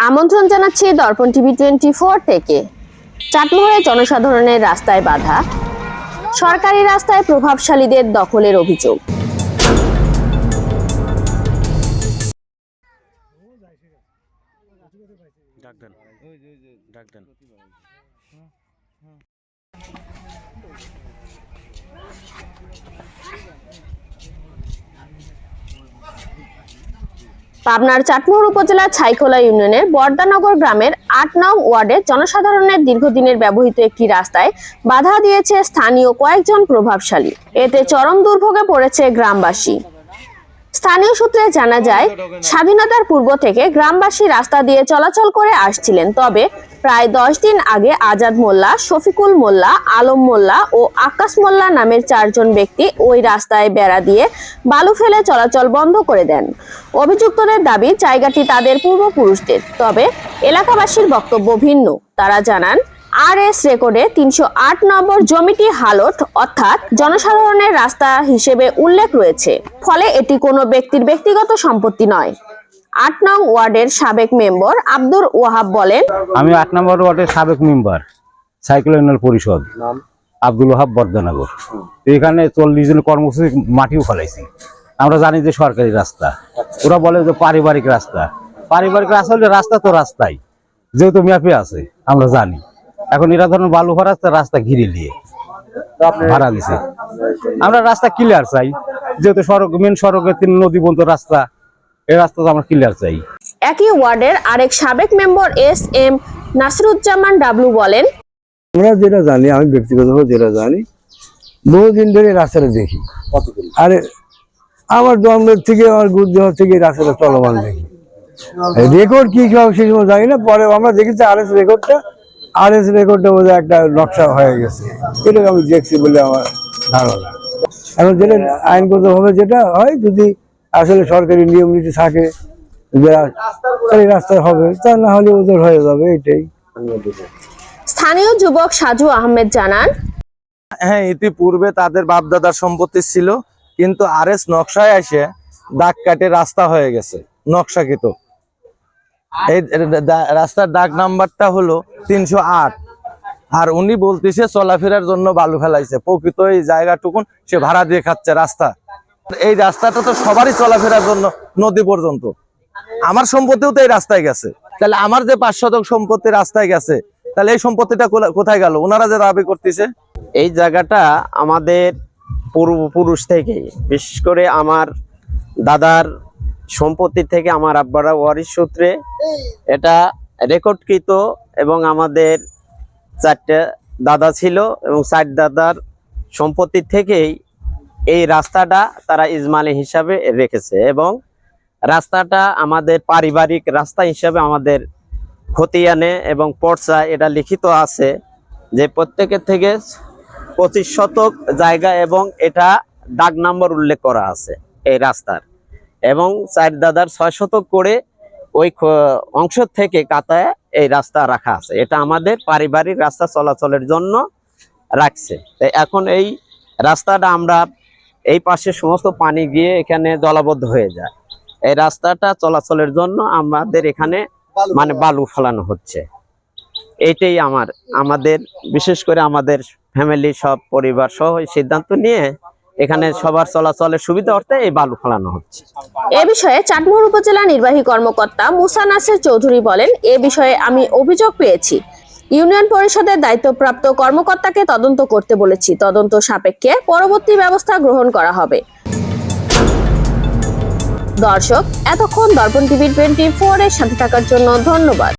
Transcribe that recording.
আমন্ত্রণ জানাচ্ছি দর্পণ টিভি 24 থেকে। চাটমোহরে জনসাধারণের রাস্তায় বাধা, সরকারি রাস্তায় প্রভাবশালীদের দখলের অভিযোগ। পাবনার চাটমোহর উপজেলার ছাইখোলা ইউনিয়নের বর্দানগর গ্রামের ৮ নং ওয়ার্ডে জনসাধারণের দীর্ঘদিনের ব্যবহৃত একটি রাস্তায় বাধা দিয়েছে স্থানীয় কয়েকজন প্রভাবশালী। এতে চরম দুর্ভোগে পড়েছে গ্রামবাসী। স্থানীয় সূত্রে জানা যায়, স্বাধীনতার পূর্ব থেকে গ্রামবাসী রাস্তা দিয়ে চলাচল করে আসছিলেন। তবে প্রায় 10 দিন আগে আজাদ মোল্লা, শফিকুল মোল্লা, আলম মোল্লা ও আকাশ মোল্লা নামের 4 জন ব্যক্তি ওই রাস্তায় বেড়া দিয়ে বালু ফেলে চলাচল বন্ধ করে দেন। অভিযুক্তদের দাবি জায়গাটি তাদের পূর্বপুরুষদের। তবে এলাকাবাসীর বক্তব্য ভিন্ন। তারা জানান, RS রেকর্ডে 308 নম্বর জমিটি হালট অর্থাৎ জনসাধারণের রাস্তা হিসেবে উল্লেখ রয়েছে, ফলে এটি কোনো ব্যক্তির ব্যক্তিগত সম্পত্তি নয়। 8 নং ওয়ার্ডের সাবেক মেম্বার আব্দুর ওয়াহাব বলেন, আমি 8 নম্বর ওয়ার্ডের সাবেক মেম্বার ছাইখোলা ইউনিয়ন পরিষদ আব্দুল ওয়াহাব বর্দানগর। এখানে 40 জন কর্মসূচি মাটিও ফেলাইছি। আমরা জানি যে সরকারি রাস্তা, ওরা বলে যে পারিবারিক রাস্তা। পারিবারিক রাস্তা হলে রাস্তা তো রাস্তাই, যেহেতু ম্যাপে আছে আমরা জানি। এখন এরা ধরুন বালু ভরা রাস্তা ঘিরে নিয়ে ভাড়া দিছে। আমরা রাস্তা ক্লিয়ার চাই, যেহেতু সড়ক মেন সড়কের 3 নদী বন্ধ রাস্তা, এই রাস্তা তো আমরা ক্লিয়ার চাই। একই ওয়ার্ডের আরেক সাবেক মেম্বার SM নাসিরুজ্জামান ডাবলু বলেন, আমরা যেটা জানি, আমি ব্যক্তিগতভাবে যেটা জানি, বহুদিন ধরে রাস্তাটা দেখি। আরে আমার জন্মের থেকে আমার গুড় দেওয়ার থেকে রাস্তাটা চলমান দেখি। রেকর্ড কি সেই সময় জানি না, পরে আমরা দেখেছি RS রেকর্ডটা বোধহয় একটা নকশা হয়ে গেছে, এটা আমি দেখছি বলে আমার ধারণা। এখন যেটা আইনগতভাবে যেটা হয়, যদি আসলে সরকারি নিয়ম নীতি থাকে এই রাস্তা হবে, তা না হলে ওদের হয়ে যাবে, এটাই। স্থানীয় যুবক সাজু আহমেদ জানান, হ্যাঁ, ইতিপূর্বে তাদের বাপদাদার সম্পত্তি ছিল, কিন্তু RS নকশায় এসে দাগ কাটে রাস্তা হয়ে গেছে নকশাকৃত। এই রাস্তার দাগ নাম্বারটা হলো 308। আর উনি বলতেছে চলাফেরার জন্য বালু ফেলাইছে, প্রকৃত এই জায়গাটুকুন সে ভাড়া দিয়ে খাচ্ছে রাস্তা। এই রাস্তাটা তো সবারই চলাফেরার জন্য নদী পর্যন্ত। আমার সম্পত্তিও তো এই রাস্তায় গেছে, তাহলে আমার যে 5 শতক সম্পত্তি রাস্তায় গেছে, তাহলে এই সম্পত্তিটা কোথায় গেল? ওনারা যে দাবি করতেছে, এই জায়গাটা আমাদের পূর্বপুরুষ থেকে, বিশেষ করে আমার দাদার সম্পত্তি থেকে আমার আব্বারা ওয়ারিশ সূত্রে এটা রেকর্ডকৃত। এবং আমাদের 4টে দাদা ছিল এবং 4 দাদার সম্পত্তি থেকেই এই রাস্তাটা তারা ইজমালি হিসাবে রেখেছে। এবং রাস্তাটা আমাদের পারিবারিক রাস্তা হিসাবে আমাদের খতিয়ানে এবং পর্চা এটা লিখিত আছে যে প্রত্যেকের থেকে 25 শতক জায়গা, এবং এটা দাগ নাম্বার উল্লেখ করা আছে এই রাস্তার। এবং 4 দাদার 6 শতক করে ওই অংশ থেকে কাতায় এই রাস্তা রাখা আছে। এটা আমাদের পারিবারিক রাস্তা চলাচলের জন্য রাখছে। এখন এই রাস্তাটা আমরা এই পাশে সমস্ত পানি গিয়ে এখানে জলাবদ্ধ হয়ে যায়। এই রাস্তাটা চলাচলের জন্য আমাদের এখানে মানে বালু ফেলানো হচ্ছে। এইটাই আমাদের বিশেষ করে আমাদের ফ্যামিলি সব পরিবার সহ সিদ্ধান্ত নিয়ে এখানে সবার চলাচলের সুবিধা অর্থে এই বালু ফেলানো হচ্ছে। এ বিষয়ে চাটমোহর উপজেলা নির্বাহী কর্মকর্তা মুসা নাসির চৌধুরী বলেন, এ বিষয়ে আমি অভিযোগ পেয়েছি। ইউনিয়ন পরিষদের দায়িত্বপ্রাপ্ত কর্মকর্তাকে তদন্ত করতে বলেছি। তদন্ত সাপেক্ষে পরবর্তী ব্যবস্থা গ্রহণ করা হবে। দর্শক, এতক্ষণ দর্পণ টিভি 24 এর সাথে থাকার জন্য ধন্যবাদ।